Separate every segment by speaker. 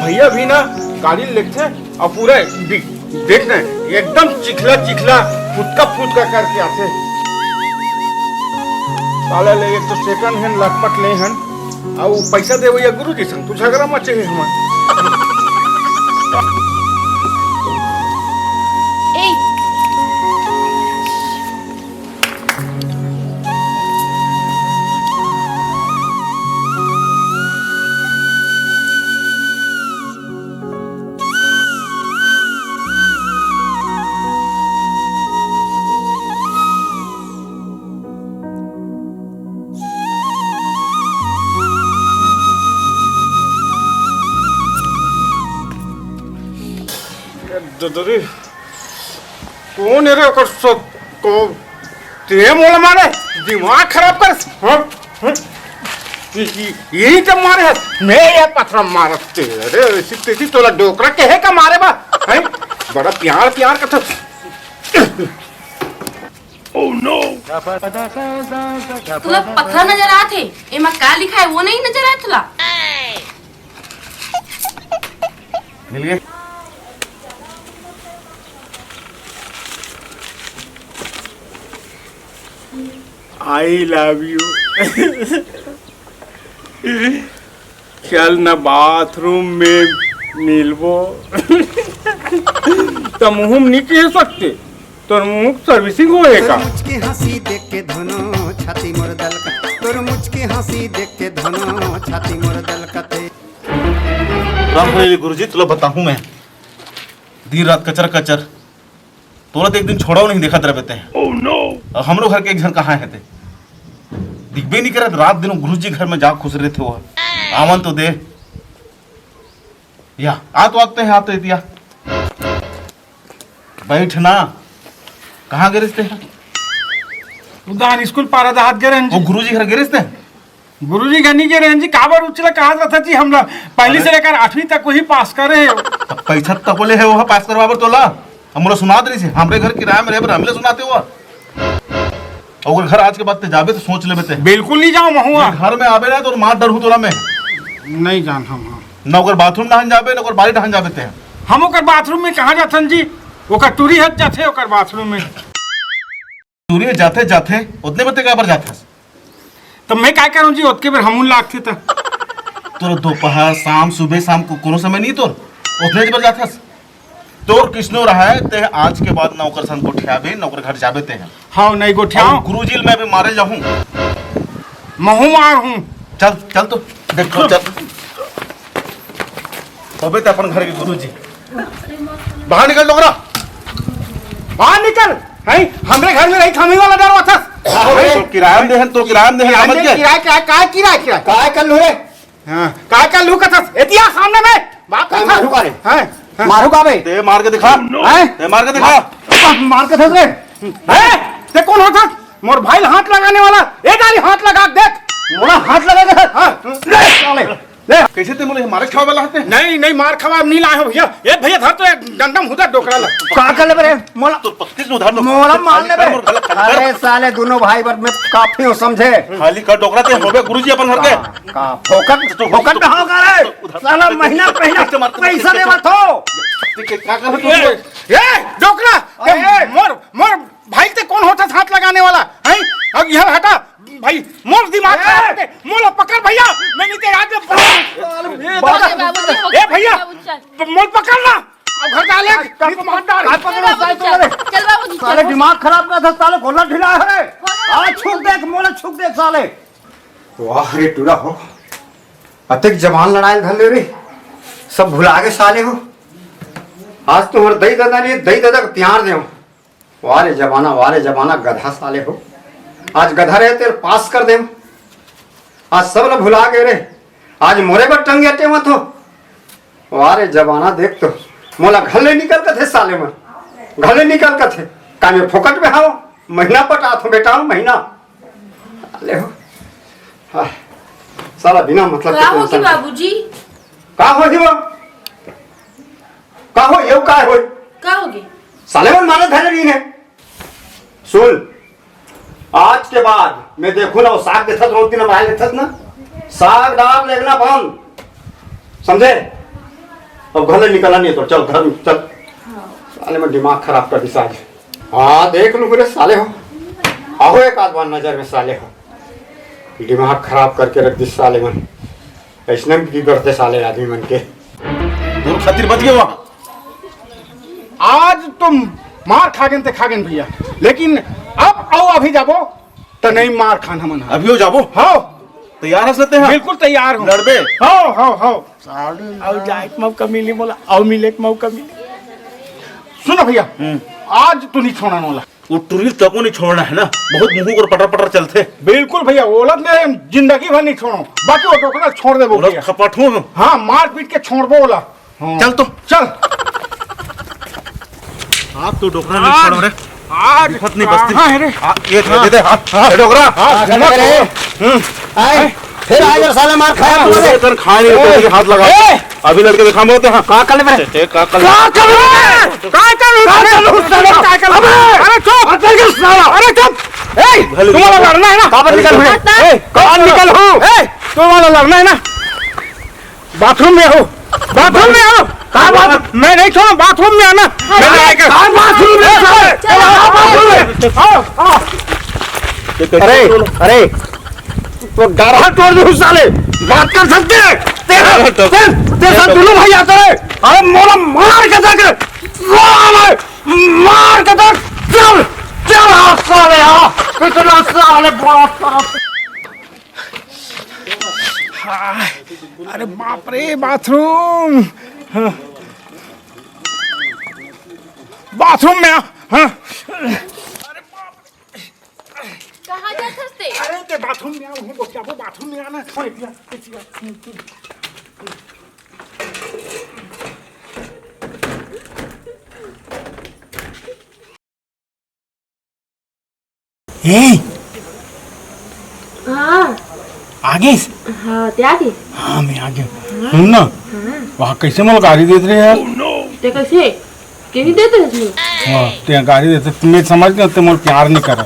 Speaker 1: भैया भी ना गाड़ी लेते और पूरा देख रहे एकदम चिखला चिखला फुटका करके आते। साला ले एक तो सेकंड हैंड लटपट ले हन और पैसा दे भैया गुरु जी संग तू झगड़ा मचे है हमारे। ददरी कौन है रे को ते मोल मारे दिमाग खराब कर यही तो मारे है मैं ये पत्थर मारते अरे सिक्ति तोला डोकरा कहे का मारे बा हैं बड़ा प्यार का तो ओह नो
Speaker 2: तुला पत्थर नजर आते एमा का लिखा है वो नहीं नजर आया तुला
Speaker 1: मिल गया। आई लव यू चल ना बाथरूम में मिलबो तो मुँह नहीं कह सकते तो मुँह सर्विसिंग होएगा।
Speaker 3: मुझकी हंसी देख के धनो छाती मोर दल का तोर मुझकी हंसी देख के धनो छाती मोर दल का थे।
Speaker 4: राम गुरुजी तुला बताऊं मैं दिन रात कचर तोरा तो एक दिन छोड़ा नहीं देखा तेरे बेटे
Speaker 1: ओह नो
Speaker 4: हम लोग घर के एक जन कहाँ है थे दिखबे नहीं करे रात दिन गुरुजी घर में जा खुश रहे थे वो आवन तो दे या आ तो आते हैं आते दिया बैठ ना कहाँ गिरते हैं
Speaker 1: उदान स्कूल पारा दा हाथ गिरे
Speaker 4: वो गुरुजी घर गिरते हैं
Speaker 1: गुरुजी घर नहीं गिरे जी काबर उचला कहा था जी हम लोग पहली से लेकर 8वीं तक वही पास करे
Speaker 4: पैसा तक बोले है वो पास करवा तोला हम लोग सुना दे हमरे घर किराया में रहे हमले सुनाते हुआ अगर घर आज के बाद ते जाबे तो सोच ले बेटे
Speaker 1: बिल्कुल नहीं जाऊँ महुआ
Speaker 4: घर में आबे ना तो मार डर हूँ तोरा में
Speaker 1: नहीं जान हम
Speaker 4: न ओकर बाथरूम नहन जाबे न ओकर बाड़ी नहन जाबे ते
Speaker 1: हम ओकर बाथरूम में कहाँ जाथन जी ओकर टूरी हट जाते ओकर बाथरूम में
Speaker 4: टूरी जाते जाते उतने बते का बार जाते
Speaker 1: तो मैं क्या करूँ जी उतके बार हमून लागते था
Speaker 4: तोर दोपहर शाम सुबह शाम को कोनो समय नहीं तोर उतने बार जाते तोर किसनो रहा है ते आज के बाद नौकर सन गोठियाबे नौकर घर जाबे ते
Speaker 1: हाँ नहीं गोठियाओ
Speaker 4: गुरुजी मैं भी मारे जाऊं
Speaker 1: महू मार हूँ
Speaker 4: चल चल तो देखो चल होबे ते अपन घर के गुरुजी बाहर निकल डोगरा
Speaker 1: बाहर निकल है हमरे घर में रही थमी वाला डर था
Speaker 4: तो किराया दे तो किराया दे समझ के
Speaker 1: काय कर लू रे हां काय कर लू का था एतिया सामने में बात कर मारू का रे हैं मारू का बे
Speaker 4: ते मार के दिखा
Speaker 1: हैं
Speaker 4: ते मार के दिखा
Speaker 1: मार के थे हैं ते कौन होता मोर भाई हाथ लगाने वाला ए गाली हाथ लगा देख मोरा हाथ लगा दे हां ले साले ले
Speaker 4: कैसे ते मोले मारे खावे वाला हते
Speaker 1: नहीं मार खवा नहीं लाए हो भैया ए भैया धर तो डंडम हुदा डोकरा ला का कर ले रे मोला
Speaker 4: तो पक्के से उधार लो
Speaker 1: मोला मार ले अरे साले दोनों भाई बर में काफी हो समझे
Speaker 4: खाली का डोकरा ते होबे गुरुजी अपन घर के
Speaker 1: का फोकट में होगा रे साला महीना पैसा दे मत हो
Speaker 4: क्या कर तू
Speaker 1: ए डोकरा मोर भाई ते कौन होता हाथ लगाने वाला हैं अब यह हटा भाई मोर दिमाग खराब है मोला पकड़ भैया मैं नहीं तेरे आगे ए भैया मोल पकड़ना अब घर डाले मार डाल हाथ पकड़ो
Speaker 2: चल बाबूजी
Speaker 1: साले दिमाग खराब कर था साले खोला ढिला है आज छुप देख मोला छुप देख साले वाह रे टूरा हो अतक जवान लड़ाई धले रे सब भुला के साले हो आज तुम्हारे दही दादा ने दही दादा को प्यार दे वारे जमाना गधा साले हो आज गधा रहे तेरे पास कर दे आज सब लोग भुला गए रे आज मोरे पर टंगे अटे मत हो वारे जमाना देख तो मोला घले निकल के थे साले में घले निकल के थे का में फोकट में हाओ महीना पटा थो बेटा महीना ले हो साला बिना मतलब
Speaker 2: का हो कि बाबूजी
Speaker 1: का हो जीवा का हो ये का हो
Speaker 2: का होगे
Speaker 1: साले मन माने धरे नहीं है सुन आज के बाद मैं देखू ना वो साग देखत रोटी ना बाहर देखत ना साग दाल लेना बंद समझे अब घर निकला नहीं तो चल घर में चल। साले में दिमाग खराब कर दी साले। हाँ देख लो मेरे साले हो, आओ एक आध बार नजर में साले हो, दिमाग खराब करके रख दी साले मन। ऐसने की करते साले आदमी मन के।
Speaker 4: दूर खातिर बच गए वहाँ।
Speaker 5: आज तुम मार खागेन ते खागेन भैया, लेकिन अब आओ अभी जाबो तो नहीं मार खान हमन।
Speaker 4: अभी हो जाबो।
Speaker 5: हाँ
Speaker 4: तैयार हंस लेते हैं।
Speaker 5: बिल्कुल तैयार हूँ।
Speaker 4: लड़बे।
Speaker 5: हाँ हाँ हाँ और जाए के मौका मिली बोला, आओ मिले के मौका मिली। सुनो भैया, आज तो नहीं छोड़ना वाला।
Speaker 4: वो टुरिल तको नहीं छोड़ना है ना, बहुत मुंह को पटर पटर चलते।
Speaker 5: बिल्कुल भैया, ओलत में जिंदगी भर नहीं छोड़ो, बाकी वो टोकना छोड़ दे बोल।
Speaker 4: खपट हूँ।
Speaker 5: हाँ मार पीट के छोड़ दो बोला।
Speaker 4: चल तो
Speaker 5: चल।
Speaker 4: आप तो डोकरा नहीं छोड़ो रे।
Speaker 5: आज
Speaker 4: फत नहीं बसती।
Speaker 5: हाँ रे।
Speaker 4: ये दे दे हाथ डोकरा।
Speaker 1: फिर आज साले मार खाया
Speaker 4: तूने कर खाए नहीं तो हाथ लगा। अभी लड़के दिखा बोलते हैं
Speaker 1: का कर ले मेरे
Speaker 4: का कर
Speaker 5: अरे चुप तुम्हारा लड़ना है ना।
Speaker 1: काबर निकल हुए
Speaker 5: कौन निकल हूँ तुम्हारा लड़ना है ना। बाथरूम में हो, बाथरूम में हो। कहाँ बात? मैं नहीं छोड़ा, बाथरूम में आना। बाथरूम में।
Speaker 1: अरे अरे तो गरहा तोड़ दूँ साले, बात कर सकते हैं। तेरा दोनों भाई आते हैं। अरे मोला मार के तक मार के तक चल चल साले। हाँ इतना साले बहुत।
Speaker 5: अरे बाप रे, बाथरूम। हाँ। बाथरूम में आ। हाँ।
Speaker 2: कहाँ जा सकते?
Speaker 5: अरे ते बाथरूम में आ, वहीं को क्या वो बाथरूम में आना।
Speaker 2: हाँ
Speaker 5: आगे।
Speaker 2: हाँ ते आगे।
Speaker 5: हाँ मैं आगे। सुन ना, वहाँ कैसे मला गाड़ी देते रहे यार।
Speaker 2: ते कैसे क्यों देते हैं इसमें?
Speaker 5: हाँ ते गाड़ी देते, तुम्हें समझ गए ते मोर प्यार नहीं करा।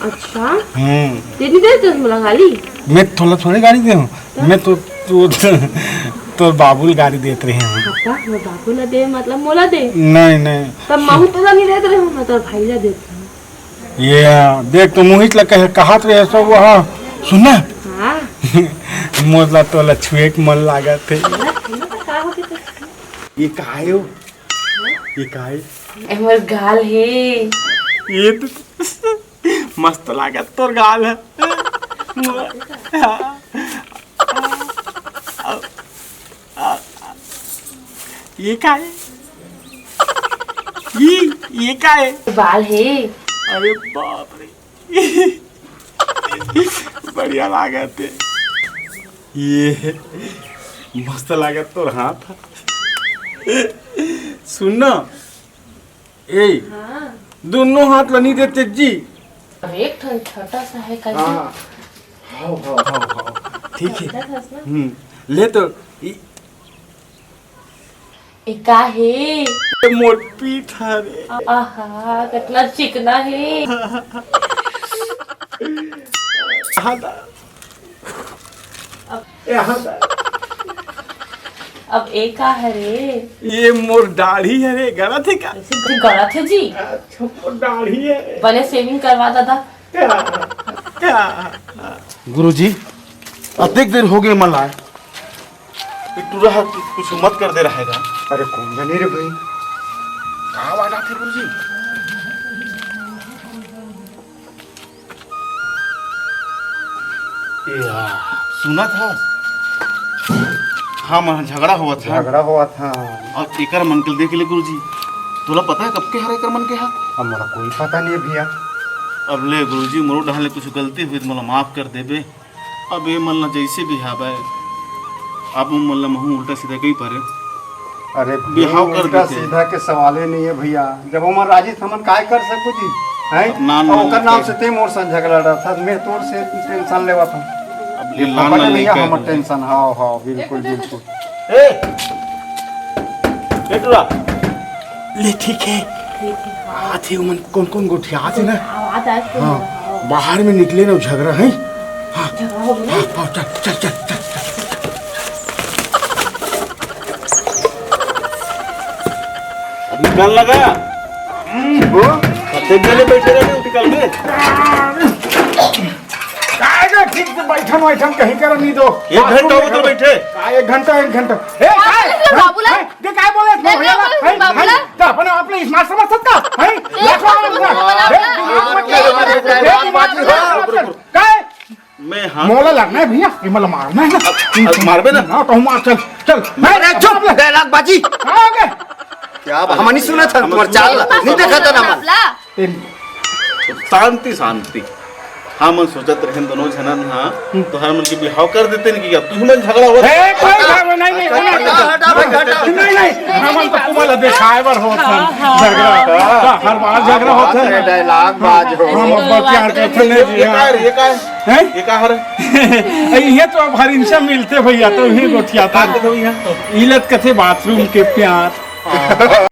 Speaker 2: अच्छा ते नहीं देते इसमें गाली?
Speaker 5: मैं थोड़ी गाड़ी दे हूँ, मैं तो तो बाबुल गाड़ी देते रहे हैं।
Speaker 2: पापा वो बाबू ना दे मतलब मोला दे?
Speaker 5: नहीं नहीं
Speaker 2: तब महू तो नहीं देते रहे, मैं तो भाई जा देती हूँ।
Speaker 5: ये देख तो मोहित लगा कहा तो ऐसा वहाँ सुनना।
Speaker 2: हाँ
Speaker 5: मोला तो लछुए के मन लागा थे। ये काहे हो? ये काहे?
Speaker 2: हमर गाल है।
Speaker 5: ये तो मस्त लागा तोर गाल है। ये काहे? ये काहे?
Speaker 2: बाल है।
Speaker 5: अरे बाप रे, बढ़िया लागा थे। ये मस्त लागा तोर हाथ। सुनना ए, दोनों हाथ नहीं देते जी।
Speaker 2: एक ठन छोटा सा है कैसे?
Speaker 5: हाँ ठीक है। ले तो
Speaker 2: का है
Speaker 5: मोर पीठ रे।
Speaker 2: आहा कितना चिकना है। अब एक का है रे?
Speaker 5: ये मोर दाढ़ी है रे, गलत है क्या?
Speaker 2: गलत है जी।
Speaker 5: मोर दाढ़ी है।
Speaker 2: पहले सेविंग करवा दादा।
Speaker 4: गुरुजी अधिक देर हो गई मन लाए टूरा कुछ मत कर दे रहेगा।
Speaker 1: अरे कौन जाने रे भाई,
Speaker 4: कहाँ वाला थे गुरुजी? सुना था हाँ मन झगड़ा हुआ था।
Speaker 1: झगड़ा हुआ था।
Speaker 4: और एकर मन के देख ले गुरुजी, तोला पता है कब के हर एकर मन के है?
Speaker 1: अब मोला कोई पता नहीं है भैया।
Speaker 4: अब ले गुरुजी मोरो डहले कुछ गलती हुई तो मोला माफ कर देबे। अब ये मन जैसे भी हाबे अब मन महू उल्टा सीधा कहीं पर
Speaker 1: अरे
Speaker 4: बिहाव कर
Speaker 1: उल्टा
Speaker 4: देते।
Speaker 1: सीधा के सवाले नहीं है भैया। जब हमार राजी था मन काय कर सको जी है। ओकर नाम से ते मोर संग झगड़ा रहा था, मैं तोर से टेंशन लेवा था।
Speaker 4: अब ये लान
Speaker 1: पता
Speaker 4: ना
Speaker 1: नहीं है
Speaker 4: लेके
Speaker 1: हमर टेंशन। हाँ हाँ बिल्कुल बिल्कुल।
Speaker 4: ए टूरा
Speaker 5: ले ठीक है। आते मन कौन कौन गोठी आते ना।
Speaker 2: आवाज आए तो
Speaker 5: हाँ बाहर में निकले ना झगड़ा है। हाँ
Speaker 2: झगड़ा हो गया।
Speaker 5: हाँ चल चल चल चल।
Speaker 4: निकल लगा देख गले बैठे रहे निकल गए
Speaker 5: कायगा ठीक से बैठन वैठन कहीं कर नहीं दो
Speaker 4: 1 घंटा उधर बैठे
Speaker 5: एक घंटा ए काय
Speaker 2: बाबूला
Speaker 5: ते काय बोलत
Speaker 2: नाही, नाही बोलत, बाबूला.
Speaker 5: तर आपण आपले स्मार्ट समजतात का हैं? काय
Speaker 4: मैं हाँ
Speaker 5: मोला लगना है भैया ये मला मारना है ना
Speaker 4: मारबे ना
Speaker 5: ना तो हम चल चल
Speaker 1: अरे चुप डायलॉग बाजी
Speaker 5: कहाँ हो गए
Speaker 1: क्या हम नहीं सुना था तुम्हारा चाल नहीं देखा था ना मन
Speaker 2: बाबूला.
Speaker 4: शांति शांति हाँ मन सोचत रहे दोनों जनन हाँ तो हर मन के बिहाव कर देते नहीं क्या तू मन झगड़ा हुआ
Speaker 5: ए, कोई झगड़ा नहीं हम तो तुम्हाला देखायवर होत झगड़ा हर बार झगड़ा होता है
Speaker 1: डायलॉग बाज हो
Speaker 5: हम अब प्यार करते नहीं
Speaker 4: ये का
Speaker 5: हैं
Speaker 4: ये का हर
Speaker 5: ये तो अब हर इंसान मिलते भैया तो ही गोठिया था
Speaker 4: भैया
Speaker 5: इलत कथे बाथरूम के प्यार